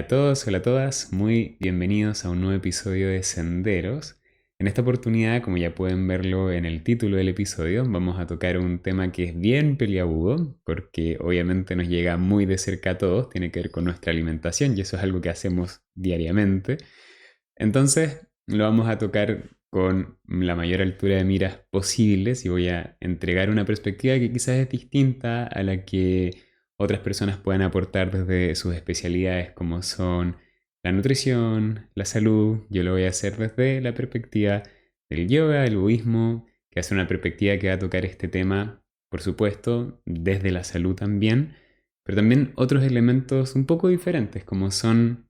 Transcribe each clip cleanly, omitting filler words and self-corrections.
todos, hola a todas, muy bienvenidos a un nuevo episodio de Senderos. En esta oportunidad, como ya pueden verlo en el título del episodio, vamos a tocar un tema que es bien peliagudo, porque obviamente nos llega muy de cerca a todos, tiene que ver con nuestra alimentación y eso es algo que hacemos diariamente. Entonces, lo vamos a tocar con la mayor altura de miras posibles y voy a entregar una perspectiva que quizás es distinta a la que otras personas puedan aportar desde sus especialidades como son la nutrición, la salud. Yo lo voy a hacer desde la perspectiva del yoga, del budismo, que hace una perspectiva que va a tocar este tema, por supuesto, desde la salud también, pero también otros elementos un poco diferentes como son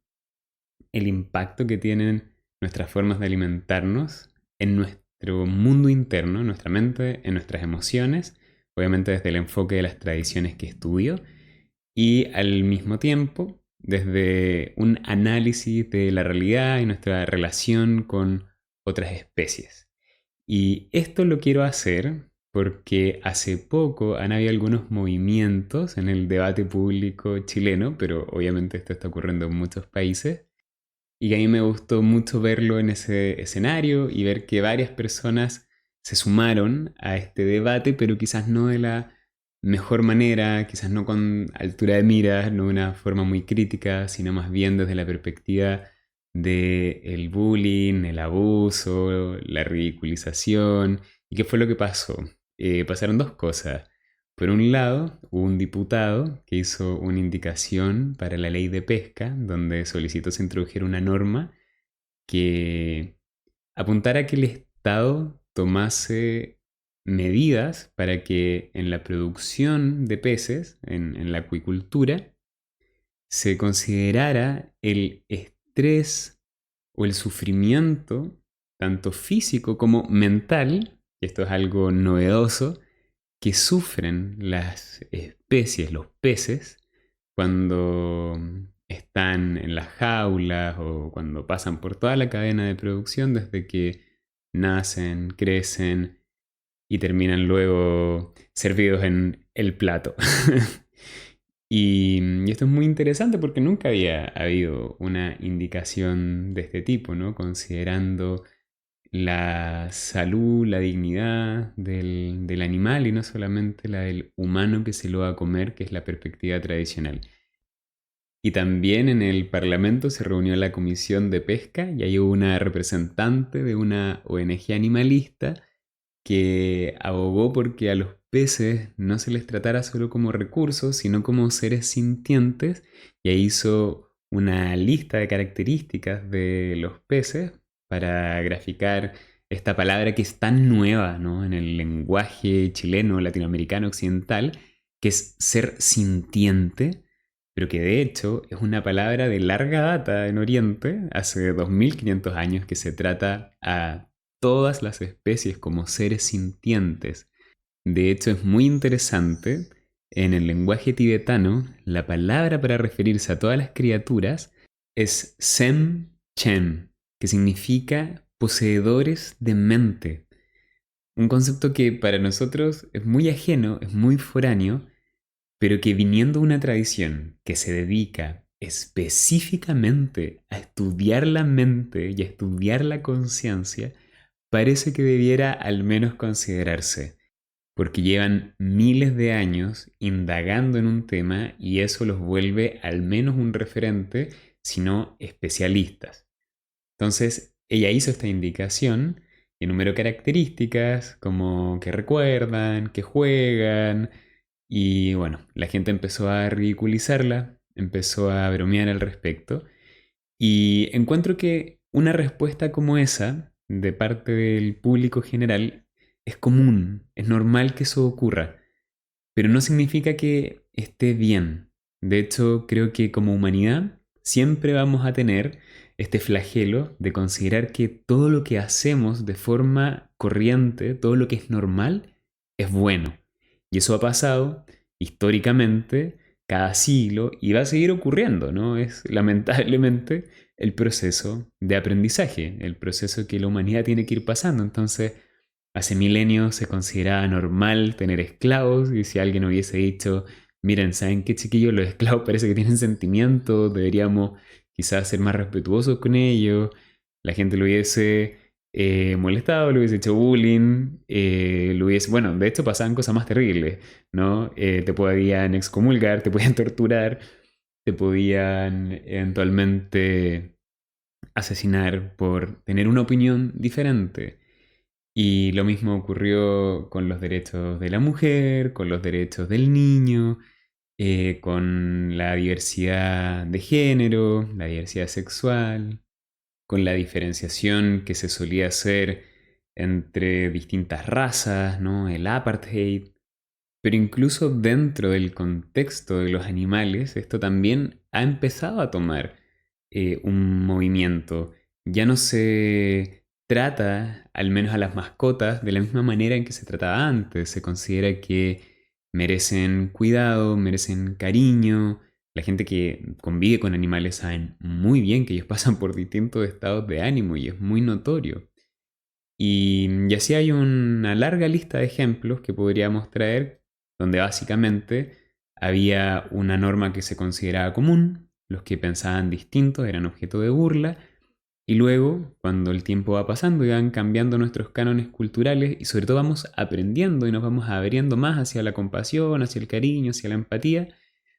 el impacto que tienen nuestras formas de alimentarnos en nuestro mundo interno, en nuestra mente, en nuestras emociones, obviamente desde el enfoque de las tradiciones que estudio, y al mismo tiempo desde un análisis de la realidad y nuestra relación con otras especies. Y esto lo quiero hacer porque hace poco han habido algunos movimientos en el debate público chileno, pero obviamente esto está ocurriendo en muchos países, y que a mí me gustó mucho verlo en ese escenario y ver que varias personas se sumaron a este debate, pero quizás no de la mejor manera, quizás no con altura de miras, no de una forma muy crítica, sino más bien desde la perspectiva del bullying, el abuso, la ridiculización. ¿Y qué fue lo que pasó? Pasaron dos cosas. Por un lado, hubo un diputado que hizo una indicación para la ley de pesca, donde solicitó se introdujera una norma que apuntara a que el Estado tomase medidas para que en la producción de peces, en la acuicultura, se considerara el estrés o el sufrimiento, tanto físico como mental, y esto es algo novedoso, que sufren las especies, los peces, cuando están en las jaulas o cuando pasan por toda la cadena de producción desde que nacen, crecen y terminan luego servidos en el plato. Y esto es muy interesante porque nunca había habido una indicación de este tipo, ¿no? Considerando la salud, la dignidad del animal y no solamente la del humano que se lo va a comer, que es la perspectiva tradicional. Y también en el Parlamento se reunió la Comisión de Pesca y ahí hubo una representante de una ONG animalista que abogó porque a los peces no se les tratara solo como recursos, sino como seres sintientes, y ahí hizo una lista de características de los peces para graficar esta palabra que es tan nueva, ¿no?, en el lenguaje chileno, latinoamericano, occidental, que es ser sintiente, pero que de hecho es una palabra de larga data en Oriente, hace 2500 años que se trata a todas las especies como seres sintientes. De hecho, es muy interesante. En el lenguaje tibetano, la palabra para referirse a todas las criaturas es Sem Chem, que significa poseedores de mente. Un concepto que para nosotros es muy ajeno, es muy foráneo, pero que viniendo de una tradición que se dedica específicamente a estudiar la mente y a estudiar la conciencia, parece que debiera al menos considerarse, porque llevan miles de años indagando en un tema y eso los vuelve al menos un referente, si no especialistas. Entonces, ella hizo esta indicación y enumeró características como que recuerdan, que juegan, y bueno, la gente empezó a ridiculizarla, empezó a bromear al respecto, y encuentro que una respuesta como esa, de parte del público general, es común, es normal que eso ocurra, pero no significa que esté bien. De hecho, creo que como humanidad siempre vamos a tener este flagelo de considerar que todo lo que hacemos de forma corriente, todo lo que es normal, es bueno. Y eso ha pasado históricamente cada siglo y va a seguir ocurriendo, ¿no? Es lamentablemente el proceso de aprendizaje, el proceso que la humanidad tiene que ir pasando. Entonces, hace milenios se consideraba normal tener esclavos y si alguien hubiese dicho, miren, ¿saben qué, chiquillos? Los esclavos parece que tienen sentimientos, deberíamos quizás ser más respetuosos con ellos, la gente lo hubiese molestado, lo hubiese hecho bullying, lo hubiese... Bueno, de hecho pasaban cosas más terribles, ¿no? Te podían excomulgar, te podían torturar, te podían eventualmente asesinar por tener una opinión diferente. Y lo mismo ocurrió con los derechos de la mujer, con los derechos del niño, con la diversidad de género, la diversidad sexual, con la diferenciación que se solía hacer entre distintas razas, ¿no? El apartheid. Pero incluso dentro del contexto de los animales, esto también ha empezado a tomar un movimiento. Ya no se trata, al menos a las mascotas, de la misma manera en que se trataba antes. Se considera que merecen cuidado, merecen cariño. La gente que convive con animales saben muy bien que ellos pasan por distintos estados de ánimo y es muy notorio. Y así hay una larga lista de ejemplos que podríamos traer, donde básicamente había una norma que se consideraba común, los que pensaban distinto eran objeto de burla, y luego, cuando el tiempo va pasando y van cambiando nuestros cánones culturales, y sobre todo vamos aprendiendo y nos vamos abriendo más hacia la compasión, hacia el cariño, hacia la empatía,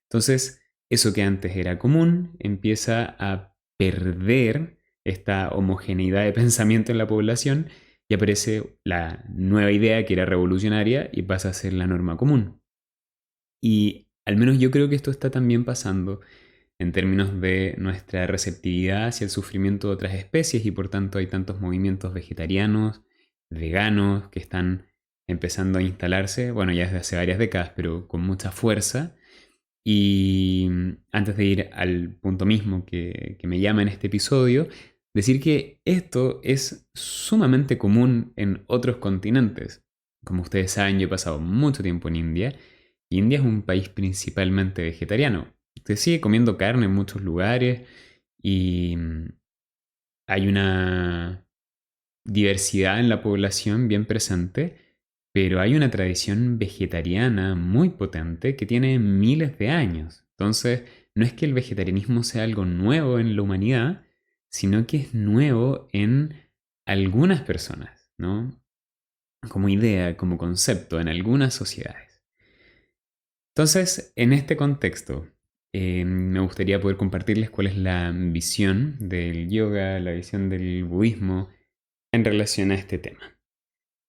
entonces eso que antes era común empieza a perder esta homogeneidad de pensamiento en la población y aparece la nueva idea que era revolucionaria y pasa a ser la norma común. Y al menos yo creo que esto está también pasando en términos de nuestra receptividad hacia el sufrimiento de otras especies y por tanto hay tantos movimientos vegetarianos, veganos que están empezando a instalarse, bueno, ya desde hace varias décadas, pero con mucha fuerza. Y antes de ir al punto mismo que me llama en este episodio, decir que esto es sumamente común en otros continentes. Como ustedes saben, yo he pasado mucho tiempo en India y India es un país principalmente vegetariano. Se sigue comiendo carne en muchos lugares y hay una diversidad en la población bien presente, pero hay una tradición vegetariana muy potente que tiene miles de años. Entonces, no es que el vegetarianismo sea algo nuevo en la humanidad, sino que es nuevo en algunas personas, ¿no? Como idea, como concepto en algunas sociedades. Entonces, en este contexto, me gustaría poder compartirles cuál es la visión del yoga, la visión del budismo en relación a este tema.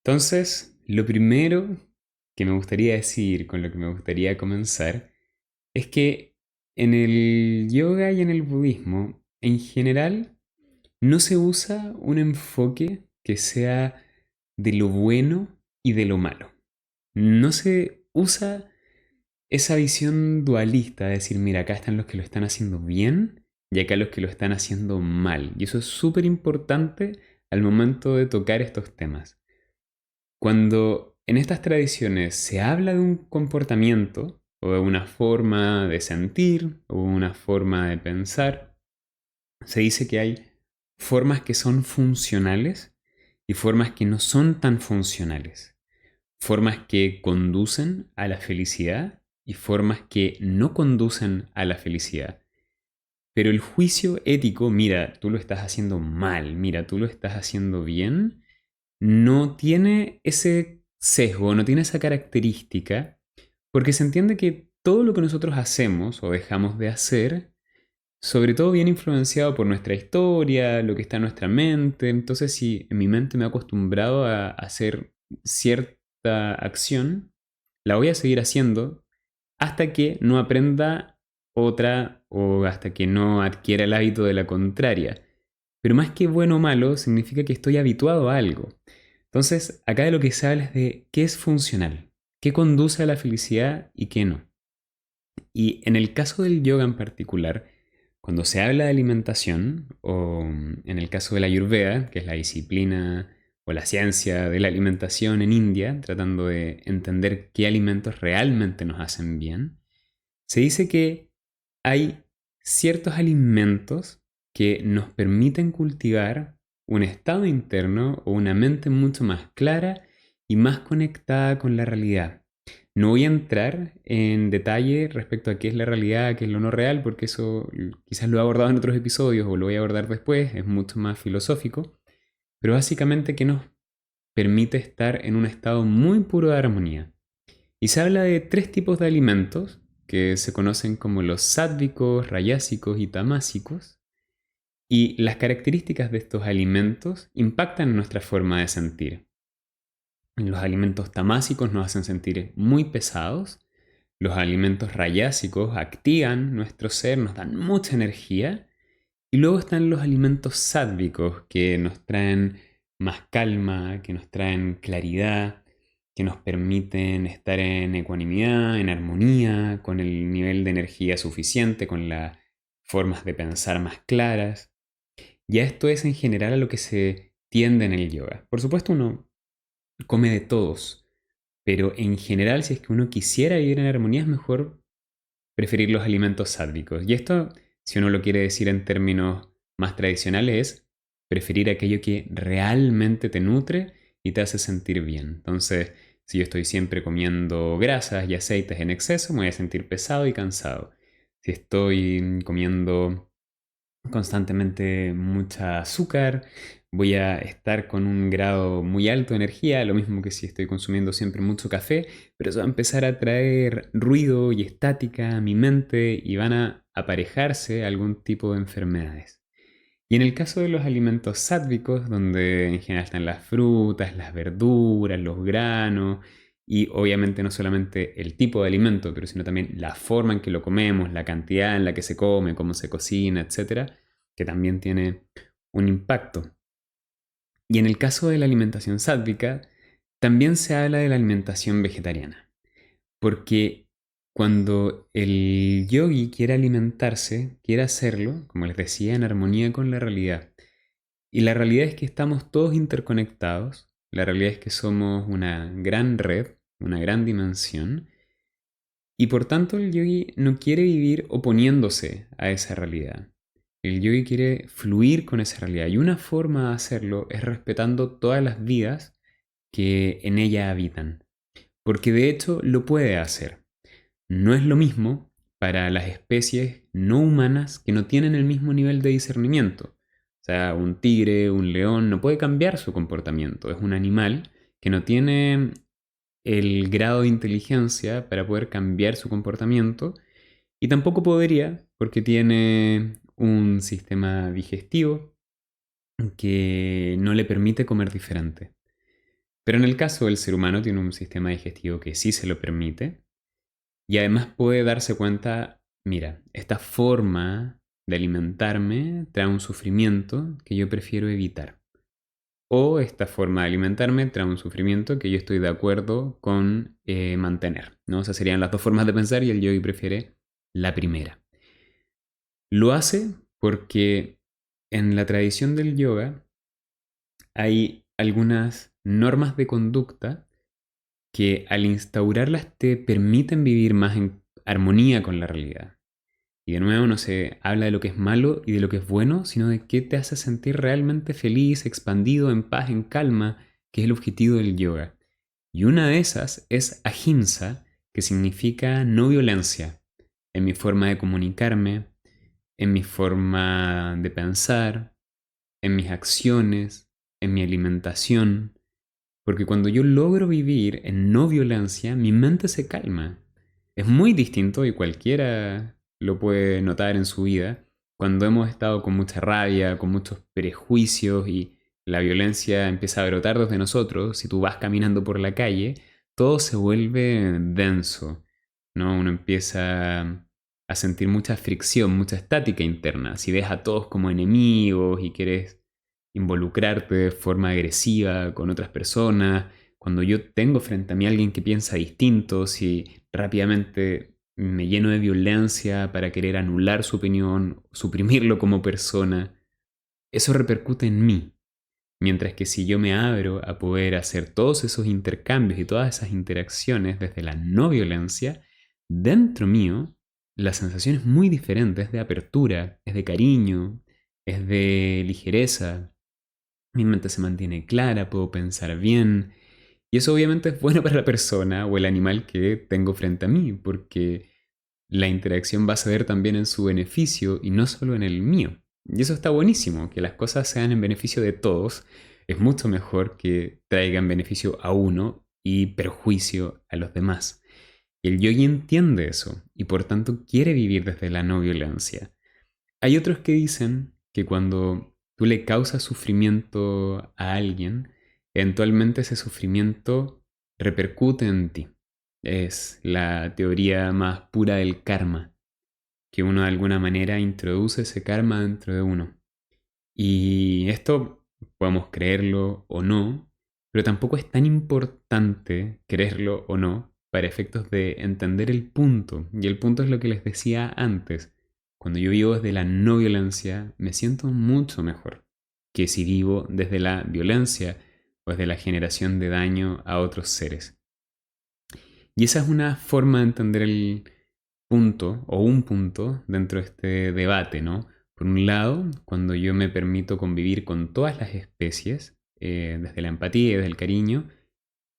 Entonces, lo primero que me gustaría decir, con lo que me gustaría comenzar, es que en el yoga y en el budismo, en general, no se usa un enfoque que sea de lo bueno y de lo malo. No se usa esa visión dualista de decir, mira, acá están los que lo están haciendo bien y acá los que lo están haciendo mal. Y eso es súper importante al momento de tocar estos temas. Cuando en estas tradiciones se habla de un comportamiento o de una forma de sentir o una forma de pensar, se dice que hay formas que son funcionales y formas que no son tan funcionales. Formas que conducen a la felicidad y formas que no conducen a la felicidad. Pero el juicio ético, mira, tú lo estás haciendo mal, mira, tú lo estás haciendo bien, no tiene ese sesgo, no tiene esa característica, porque se entiende que todo lo que nosotros hacemos o dejamos de hacer, sobre todo viene influenciado por nuestra historia, lo que está en nuestra mente. Entonces, si en mi mente me he acostumbrado a hacer cierta acción, la voy a seguir haciendo hasta que no aprenda otra o hasta que no adquiera el hábito de la contraria. Pero más que bueno o malo, significa que estoy habituado a algo. Entonces, acá de lo que se habla es de qué es funcional, qué conduce a la felicidad y qué no. Y en el caso del yoga en particular, cuando se habla de alimentación, o en el caso de la Ayurveda, que es la disciplina o la ciencia de la alimentación en India, tratando de entender qué alimentos realmente nos hacen bien, se dice que hay ciertos alimentos que nos permiten cultivar un estado interno o una mente mucho más clara y más conectada con la realidad. No voy a entrar en detalle respecto a qué es la realidad, qué es lo no real, porque eso quizás lo he abordado en otros episodios o lo voy a abordar después, es mucho más filosófico, pero básicamente que nos permite estar en un estado muy puro de armonía. Y se habla de tres tipos de alimentos que se conocen como los sádvicos, rayásicos y tamásicos. Y las características de estos alimentos impactan en nuestra forma de sentir. Los alimentos tamásicos nos hacen sentir muy pesados. Los alimentos rayásicos activan nuestro ser, nos dan mucha energía. Y luego están los alimentos sádvicos que nos traen más calma, que nos traen claridad, que nos permiten estar en ecuanimidad, en armonía, con el nivel de energía suficiente, con las formas de pensar más claras. Ya esto es en general a lo que se tiende en el yoga. Por supuesto uno come de todos, pero en general si es que uno quisiera vivir en armonía es mejor preferir los alimentos sádvicos. Y esto, si uno lo quiere decir en términos más tradicionales, es preferir aquello que realmente te nutre y te hace sentir bien. Entonces, si yo estoy siempre comiendo grasas y aceites en exceso, me voy a sentir pesado y cansado. Si estoy comiendo constantemente mucha azúcar, voy a estar con un grado muy alto de energía, lo mismo que si estoy consumiendo siempre mucho café, pero eso va a empezar a traer ruido y estática a mi mente y van a aparejarse algún tipo de enfermedades. Y en el caso de los alimentos sádvicos, donde en general están las frutas, las verduras, los granos, y obviamente no solamente el tipo de alimento, pero sino también la forma en que lo comemos, la cantidad en la que se come, cómo se cocina, etcétera, que también tiene un impacto. Y en el caso de la alimentación sádvica, también se habla de la alimentación vegetariana, porque cuando el yogi quiere alimentarse, quiere hacerlo, como les decía, en armonía con la realidad. Y la realidad es que estamos todos interconectados, la realidad es que somos una gran red, una gran dimensión, y por tanto el yogi no quiere vivir oponiéndose a esa realidad. El yogi quiere fluir con esa realidad y una forma de hacerlo es respetando todas las vidas que en ella habitan, porque de hecho lo puede hacer. No es lo mismo para las especies no humanas que no tienen el mismo nivel de discernimiento. O sea, un tigre, un león no puede cambiar su comportamiento. Es un animal que no tiene el grado de inteligencia para poder cambiar su comportamiento y tampoco podría porque tiene un sistema digestivo que no le permite comer diferente. Pero en el caso del ser humano tiene un sistema digestivo que sí se lo permite y además puede darse cuenta, mira, esta forma de alimentarme trae un sufrimiento que yo prefiero evitar. O esta forma de alimentarme trae un sufrimiento que yo estoy de acuerdo con mantener, ¿no? O sea, serían las dos formas de pensar y el yogi prefiere la primera. Lo hace porque en la tradición del yoga hay algunas normas de conducta que al instaurarlas te permiten vivir más en armonía con la realidad. Y de nuevo no se habla de lo que es malo y de lo que es bueno, sino de qué te hace sentir realmente feliz, expandido, en paz, en calma, que es el objetivo del yoga. Y una de esas es ahimsa, que significa no violencia, en mi forma de comunicarme, en mi forma de pensar, en mis acciones, en mi alimentación. Porque cuando yo logro vivir en no violencia, mi mente se calma. Es muy distinto y cualquiera lo puede notar en su vida cuando hemos estado con mucha rabia, con muchos prejuicios y la violencia empieza a brotar desde nosotros. Si tú vas caminando por la calle, todo se vuelve denso, ¿no? Uno empieza a sentir mucha fricción, mucha estática interna. Si ves a todos como enemigos y quieres involucrarte de forma agresiva con otras personas, cuando yo tengo frente a mí a alguien que piensa distinto, si rápidamente me lleno de violencia para querer anular su opinión, suprimirlo como persona, eso repercute en mí. Mientras que si yo me abro a poder hacer todos esos intercambios y todas esas interacciones desde la no violencia, dentro mío la sensación es muy diferente, es de apertura, es de cariño, es de ligereza, mi mente se mantiene clara, puedo pensar bien Y eso obviamente es bueno para la persona o el animal que tengo frente a mí, porque la interacción va a ser también en su beneficio y no solo en el mío. Y eso está buenísimo, que las cosas sean en beneficio de todos. Es mucho mejor que traigan beneficio a uno y perjuicio a los demás. Y el yogi entiende eso y por tanto quiere vivir desde la no violencia. Hay otros que dicen que cuando tú le causas sufrimiento a alguien, eventualmente ese sufrimiento repercute en ti. Es la teoría más pura del karma, que uno de alguna manera introduce ese karma dentro de uno. Y esto podemos creerlo o no, pero tampoco es tan importante creerlo o no para efectos de entender el punto. Y el punto es lo que les decía antes. Cuando yo vivo desde la no violencia, me siento mucho mejor que si vivo desde la violencia o desde la generación de daño a otros seres. Y esa es una forma de entender el punto o un punto dentro de este debate, ¿no? Por un lado, cuando yo me permito convivir con todas las especies, desde la empatía y desde el cariño,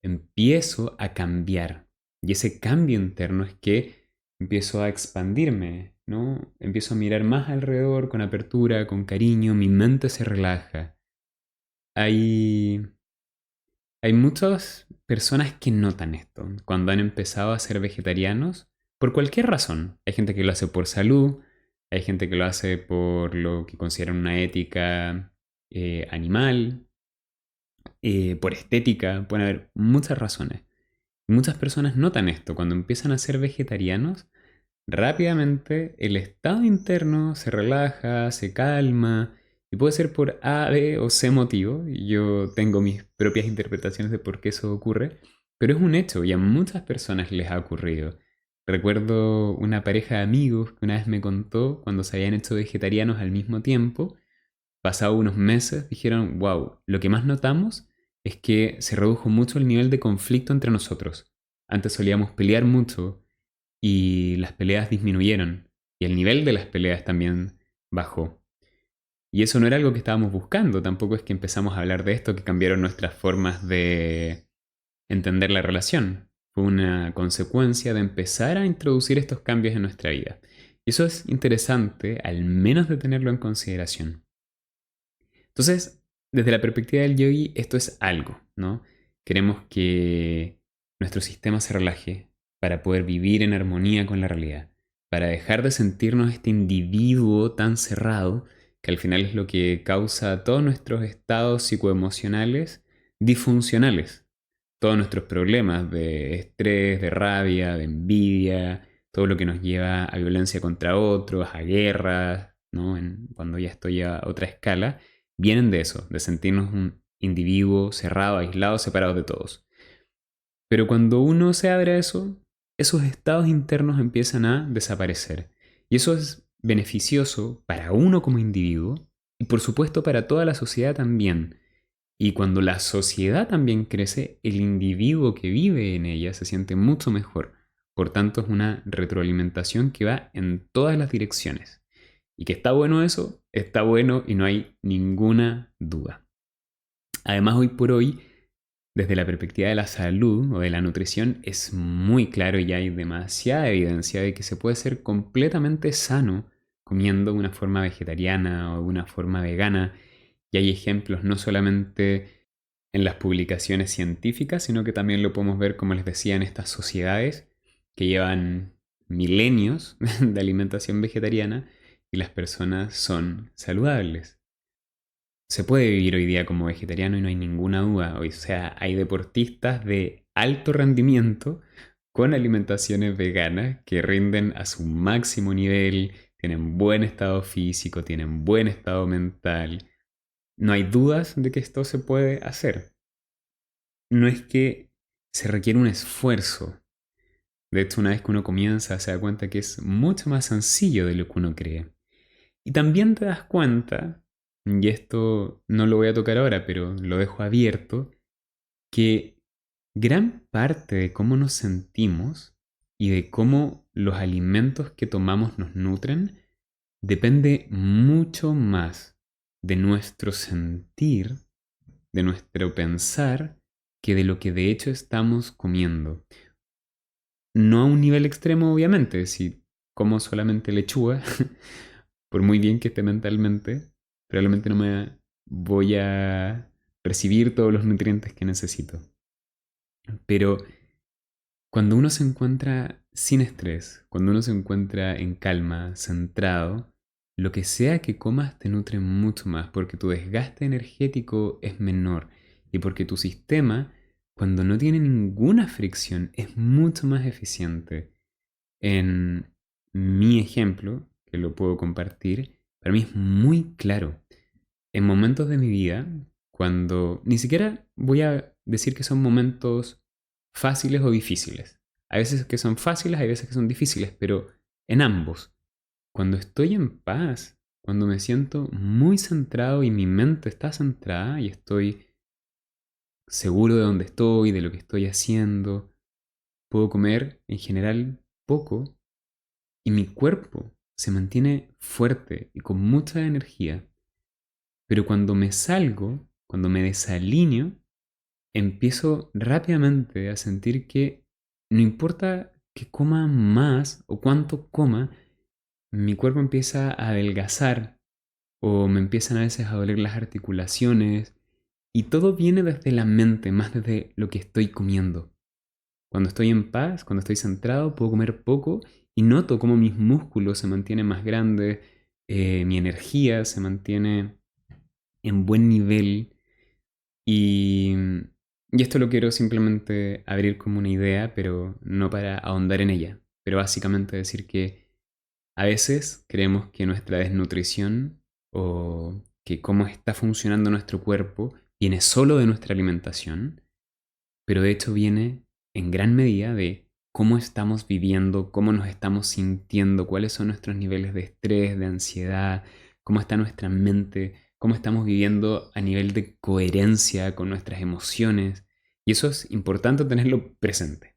empiezo a cambiar. Y ese cambio interno es que empiezo a expandirme, ¿no? Empiezo a mirar más alrededor con apertura, con cariño, mi mente se relaja. Hay hay muchas personas que notan esto cuando han empezado a ser vegetarianos por cualquier razón. Hay gente que lo hace por salud, hay gente que lo hace por lo que consideran una ética animal, por estética, pueden haber muchas razones. Muchas personas notan esto cuando empiezan a ser vegetarianos. Rápidamente el estado interno se relaja, se calma y puede ser por A, B o C motivo. Yo tengo mis propias interpretaciones de por qué eso ocurre, pero es un hecho y a muchas personas les ha ocurrido. Recuerdo una pareja de amigos que una vez me contó cuando se habían hecho vegetarianos al mismo tiempo. Pasados unos meses dijeron, wow, lo que más notamos es que se redujo mucho el nivel de conflicto entre nosotros. Antes solíamos pelear mucho y las peleas disminuyeron y el nivel de las peleas también bajó. Y eso no era algo que estábamos buscando, tampoco es que empezamos a hablar de esto que cambiaron nuestras formas de entender la relación. Fue una consecuencia de empezar a introducir estos cambios en nuestra vida. Y eso es interesante, al menos de tenerlo en consideración. Entonces, desde la perspectiva del yogi, esto es algo, ¿no? Queremos que nuestro sistema se relaje para poder vivir en armonía con la realidad, para dejar de sentirnos este individuo tan cerrado, que al final es lo que causa todos nuestros estados psicoemocionales disfuncionales, todos nuestros problemas de estrés, de rabia, de envidia, todo lo que nos lleva a violencia contra otros, a guerras, ¿no? Cuando ya estoy a otra escala vienen de eso, de sentirnos un individuo cerrado, aislado, separado de todos. Pero cuando uno se abre a eso, esos estados internos empiezan a desaparecer. Y eso es beneficioso para uno como individuo y por supuesto para toda la sociedad también. Y cuando la sociedad también crece, el individuo que vive en ella se siente mucho mejor. Por tanto, es una retroalimentación que va en todas las direcciones. Y que está bueno eso, está bueno y no hay ninguna duda. Además, hoy por hoy, desde la perspectiva de la salud o de la nutrición, es muy claro y hay demasiada evidencia de que se puede ser completamente sano comiendo de una forma vegetariana o de una forma vegana. Y hay ejemplos no solamente en las publicaciones científicas, sino que también lo podemos ver, como les decía, en estas sociedades que llevan milenios de alimentación vegetariana y las personas son saludables. Se puede vivir hoy día como vegetariano y no hay ninguna duda. O sea, hay deportistas de alto rendimiento con alimentaciones veganas que rinden a su máximo nivel, tienen buen estado físico, tienen buen estado mental. No hay dudas de que esto se puede hacer. No es que se requiere un esfuerzo. De hecho, una vez que uno comienza, se da cuenta que es mucho más sencillo de lo que uno cree. Y también te das cuenta, y esto no lo voy a tocar ahora, pero lo dejo abierto, que gran parte de cómo nos sentimos y de cómo los alimentos que tomamos nos nutren depende mucho más de nuestro sentir, de nuestro pensar, que de lo que de hecho estamos comiendo. No a un nivel extremo, obviamente. Si como solamente lechuga, por muy bien que esté mentalmente, probablemente no me voy a recibir todos los nutrientes que necesito. Pero cuando uno se encuentra sin estrés, cuando uno se encuentra en calma, centrado, lo que sea que comas te nutre mucho más porque tu desgaste energético es menor y porque tu sistema, cuando no tiene ninguna fricción, es mucho más eficiente. En mi ejemplo, que lo puedo compartir, para mí es muy claro. En momentos de mi vida, cuando ni siquiera voy a decir que son momentos fáciles o difíciles. Hay veces que son fáciles, hay veces que son difíciles, pero en ambos, cuando estoy en paz, cuando me siento muy centrado y mi mente está centrada y estoy seguro de dónde estoy, de lo que estoy haciendo, puedo comer en general poco y mi cuerpo se mantiene fuerte y con mucha energía. Pero cuando me salgo, cuando me desalineo, empiezo rápidamente a sentir que no importa que coma más o cuánto coma, mi cuerpo empieza a adelgazar o me empiezan a veces a doler las articulaciones y todo viene desde la mente, más desde lo que estoy comiendo. Cuando estoy en paz, cuando estoy centrado, puedo comer poco y noto cómo mis músculos se mantienen más grandes, mi energía se mantiene en buen nivel y, y esto lo quiero simplemente abrir como una idea, pero no para ahondar en ella. Pero básicamente decir que a veces creemos que nuestra desnutrición o que cómo está funcionando nuestro cuerpo viene solo de nuestra alimentación, pero de hecho viene en gran medida de cómo estamos viviendo, cómo nos estamos sintiendo, cuáles son nuestros niveles de estrés, de ansiedad, cómo está nuestra mente, cómo estamos viviendo a nivel de coherencia con nuestras emociones. Y eso es importante tenerlo presente.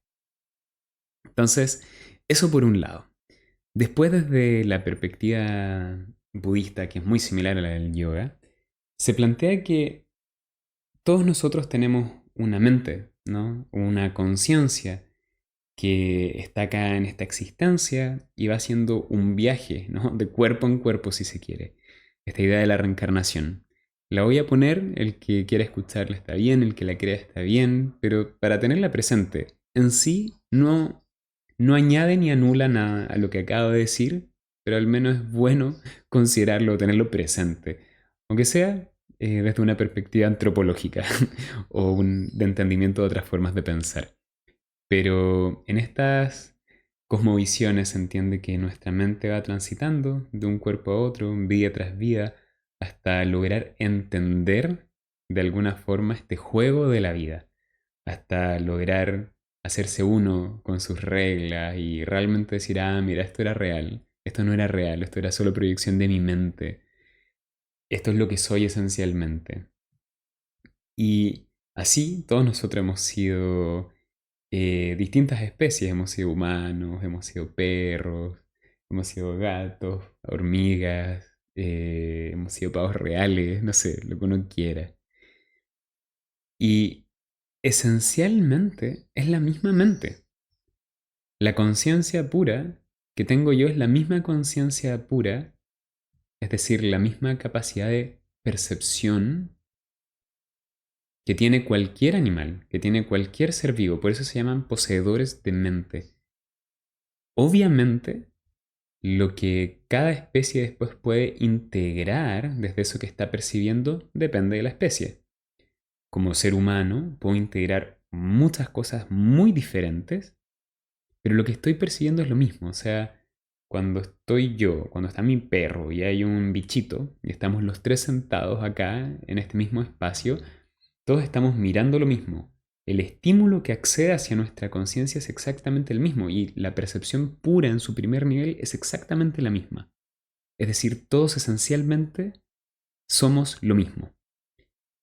Entonces, eso por un lado. Después, desde la perspectiva budista, que es muy similar a la del yoga, se plantea que todos nosotros tenemos una mente, ¿no? Una conciencia que está acá en esta existencia y va haciendo un viaje, ¿no? De cuerpo en cuerpo, si se quiere. Esta idea de la reencarnación. La voy a poner, el que quiera escucharla está bien, el que la crea está bien, pero para tenerla presente, en sí no añade ni anula nada a lo que acabo de decir, pero al menos es bueno considerarlo, tenerlo presente, aunque sea desde una perspectiva antropológica o de entendimiento de otras formas de pensar. Pero en estas cosmovisiones se entiende que nuestra mente va transitando de un cuerpo a otro, vida tras vida, hasta lograr entender de alguna forma este juego de la vida, hasta lograr hacerse uno con sus reglas y realmente decir, ah, mira, esto era real, esto no era real, esto era solo proyección de mi mente, esto es lo que soy esencialmente. Y así todos nosotros hemos sido distintas especies. Hemos sido humanos, hemos sido perros, hemos sido gatos, hormigas, hemos sido pavos reales, no sé, lo que uno quiera. Y esencialmente es la misma mente. La conciencia pura que tengo yo es la misma conciencia pura, es decir, la misma capacidad de percepción que tiene cualquier animal, que tiene cualquier ser vivo. Por eso se llaman poseedores de mente. Obviamente, lo que cada especie después puede integrar desde eso que está percibiendo depende de la especie. Como ser humano, puedo integrar muchas cosas muy diferentes, pero lo que estoy percibiendo es lo mismo. O sea, cuando estoy yo, cuando está mi perro y hay un bichito, y estamos los tres sentados acá en este mismo espacio, todos estamos mirando lo mismo. El estímulo que accede hacia nuestra conciencia es exactamente el mismo y la percepción pura en su primer nivel es exactamente la misma. Es decir, todos esencialmente somos lo mismo.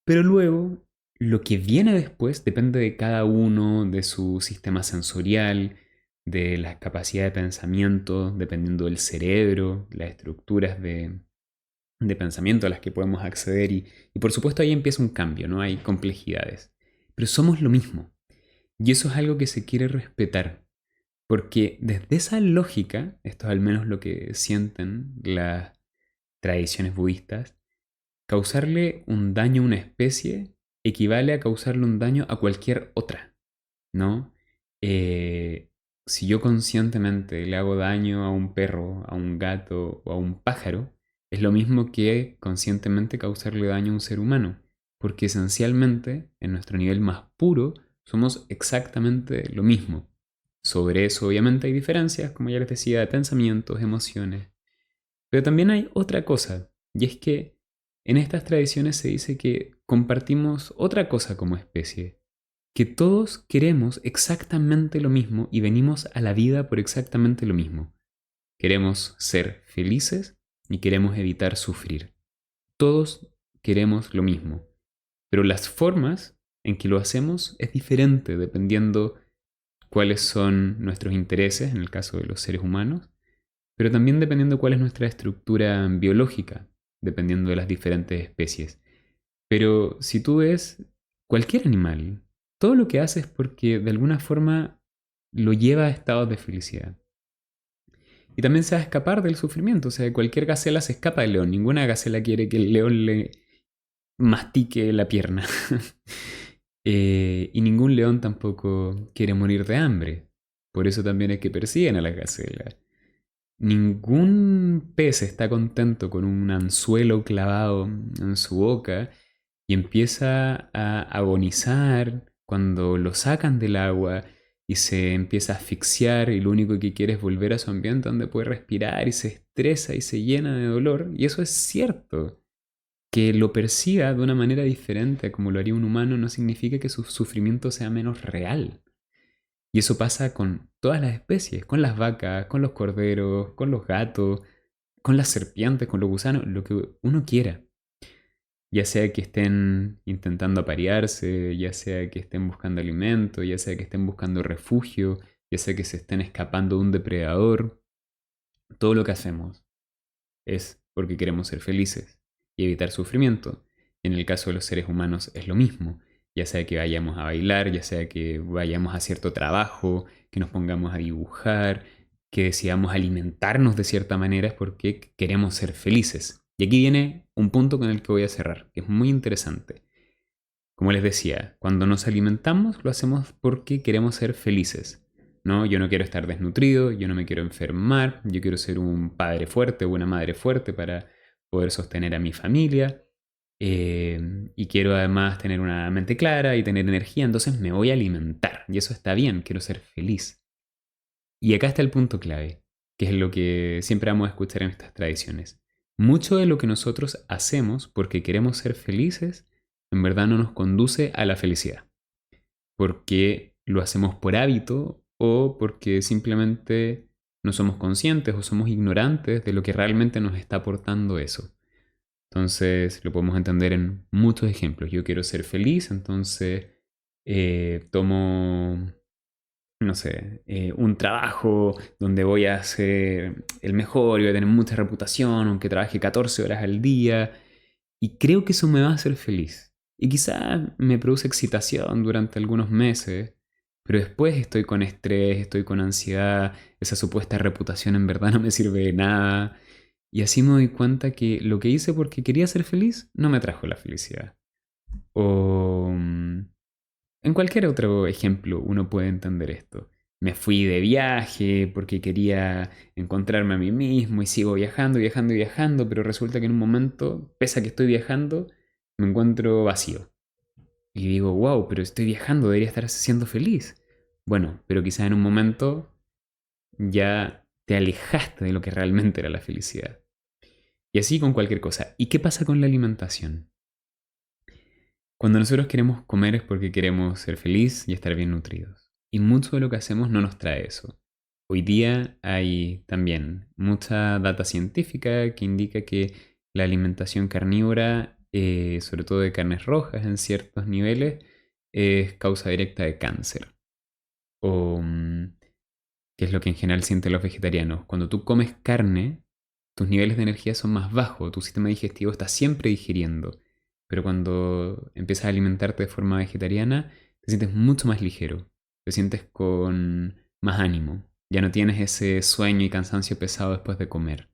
Pero luego, lo que viene después depende de cada uno, de su sistema sensorial, de la capacidad de pensamiento, dependiendo del cerebro, las estructuras de pensamiento a las que podemos acceder y por supuesto ahí empieza un cambio, ¿no? Hay complejidades. pero somos lo mismo. Y eso es algo que se quiere respetar. Porque desde esa lógica, esto es al menos lo que sienten las tradiciones budistas, causarle un daño a una especie equivale a causarle un daño a cualquier otra, ¿no? Eh, si yo conscientemente le hago daño a un perro, a un gato o a un pájaro, es lo mismo que conscientemente causarle daño a un ser humano, porque esencialmente, en nuestro nivel más puro, somos exactamente lo mismo. Sobre eso obviamente hay diferencias, como ya les decía, de pensamientos, emociones. Pero también hay otra cosa, y es que en estas tradiciones se dice que compartimos otra cosa como especie, que todos queremos exactamente lo mismo y venimos a la vida por exactamente lo mismo. Queremos ser felices y queremos evitar sufrir. Todos queremos lo mismo, pero las formas en que lo hacemos es diferente dependiendo cuáles son nuestros intereses, en el caso de los seres humanos, pero también dependiendo cuál es nuestra estructura biológica, dependiendo de las diferentes especies. Pero si tú ves cualquier animal, todo lo que hace es porque de alguna forma lo lleva a estados de felicidad. Y también se va a escapar del sufrimiento, o sea, cualquier gacela se escapa del león, ninguna gacela quiere que el león le mastique la pierna. Y ningún león tampoco quiere morir de hambre. Por eso también es que persiguen a la gacela. Ningún pez está contento con un anzuelo clavado en su boca y empieza a agonizar cuando lo sacan del agua y se empieza a asfixiar y lo único que quiere es volver a su ambiente donde puede respirar y se estresa y se llena de dolor. Y eso es cierto. Que lo perciba de una manera diferente a como lo haría un humano no significa que su sufrimiento sea menos real. Y eso pasa con todas las especies, con las vacas, con los corderos, con los gatos, con las serpientes, con los gusanos, lo que uno quiera. Ya sea que estén intentando aparearse, ya sea que estén buscando alimento, ya sea que estén buscando refugio, ya sea que se estén escapando de un depredador. Todo lo que hacemos es porque queremos ser felices y evitar sufrimiento. En el caso de los seres humanos es lo mismo, ya sea que vayamos a bailar, ya sea que vayamos a cierto trabajo, que nos pongamos a dibujar, que decidamos alimentarnos de cierta manera, es porque queremos ser felices. Y aquí viene un punto con el que voy a cerrar, que es muy interesante. Como les decía, cuando nos alimentamos lo hacemos porque queremos ser felices. ¿No? Yo no quiero estar desnutrido, yo no me quiero enfermar, yo quiero ser un padre fuerte o una madre fuerte para poder sostener a mi familia. Y quiero además tener una mente clara y tener energía, entonces me voy a alimentar. Y eso está bien, quiero ser feliz. Y acá está el punto clave, que es lo que siempre vamos a escuchar en estas tradiciones. Mucho de lo que nosotros hacemos porque queremos ser felices, en verdad no nos conduce a la felicidad. Porque lo hacemos por hábito o porque simplemente no somos conscientes o somos ignorantes de lo que realmente nos está aportando eso. Entonces lo podemos entender en muchos ejemplos. Yo quiero ser feliz, entonces tomo no sé, un trabajo donde voy a ser el mejor y voy a tener mucha reputación, aunque trabaje 14 horas al día. Y creo que eso me va a hacer feliz. Y quizá me produce excitación durante algunos meses, pero después estoy con estrés, estoy con ansiedad, esa supuesta reputación en verdad no me sirve de nada. Y así me doy cuenta que lo que hice porque quería ser feliz no me trajo la felicidad. O en cualquier otro ejemplo uno puede entender esto. Me fui de viaje porque quería encontrarme a mí mismo y sigo viajando, viajando y viajando, pero resulta que en un momento, pese a que estoy viajando, me encuentro vacío. Y digo, wow, pero estoy viajando, debería estar siendo feliz. Bueno, pero quizás en un momento ya te alejaste de lo que realmente era la felicidad. Y así con cualquier cosa. ¿Y qué pasa con la alimentación? Cuando nosotros queremos comer es porque queremos ser feliz y estar bien nutridos. Y mucho de lo que hacemos no nos trae eso. Hoy día hay también mucha data científica que indica que la alimentación carnívora, sobre todo de carnes rojas en ciertos niveles, es causa directa de cáncer. O que es lo que en general sienten los vegetarianos. Cuando tú comes carne, tus niveles de energía son más bajos, tu sistema digestivo está siempre digiriendo. pero cuando empiezas a alimentarte de forma vegetariana, te sientes mucho más ligero, te sientes con más ánimo, ya no tienes ese sueño y cansancio pesado después de comer.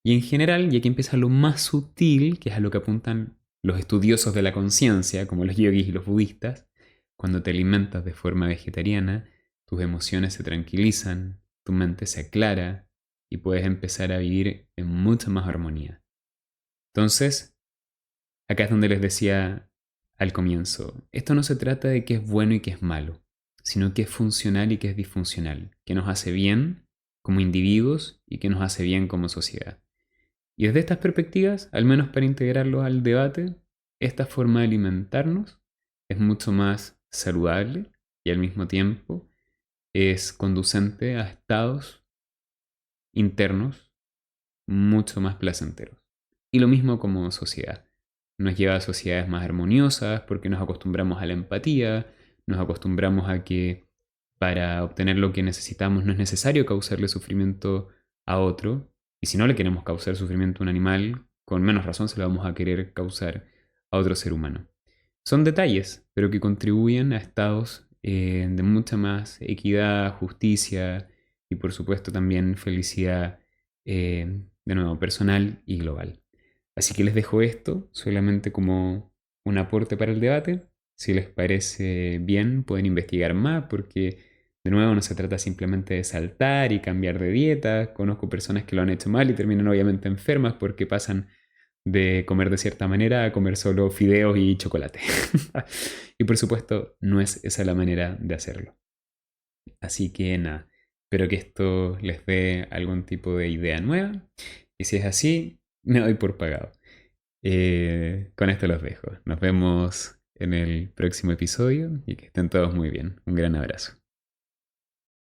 Y en general, y aquí empieza lo más sutil, que es a lo que apuntan los estudiosos de la conciencia, como los yogis y los budistas, cuando te alimentas de forma vegetariana, tus emociones se tranquilizan, tu mente se aclara y puedes empezar a vivir en mucha más armonía. Entonces, acá es donde les decía al comienzo, esto no se trata de qué es bueno y qué es malo, sino qué es funcional y qué es disfuncional, qué nos hace bien como individuos y qué nos hace bien como sociedad. Y desde estas perspectivas, al menos para integrarlo al debate, esta forma de alimentarnos es mucho más saludable y al mismo tiempo es conducente a estados internos mucho más placenteros. Y lo mismo como sociedad. Nos lleva a sociedades más armoniosas porque nos acostumbramos a la empatía, nos acostumbramos a que para obtener lo que necesitamos no es necesario causarle sufrimiento a otro, y si no le queremos causar sufrimiento a un animal, con menos razón se lo vamos a querer causar a otro ser humano. Son detalles, pero que contribuyen a estados de mucha más equidad, justicia y por supuesto también felicidad, de nuevo, personal y global. Así que les dejo esto solamente como un aporte para el debate. Si les parece bien, pueden investigar más porque de nuevo no se trata simplemente de saltar y cambiar de dieta. Conozco personas que lo han hecho mal y terminan obviamente enfermas porque pasan de comer de cierta manera a comer solo fideos y chocolate. Y por supuesto, no es esa la manera de hacerlo. Así que nada, espero que esto les dé algún tipo de idea nueva. Y si es así, me doy por pagado. Con esto los dejo. Nos vemos en el próximo episodio y que estén todos muy bien. Un gran abrazo.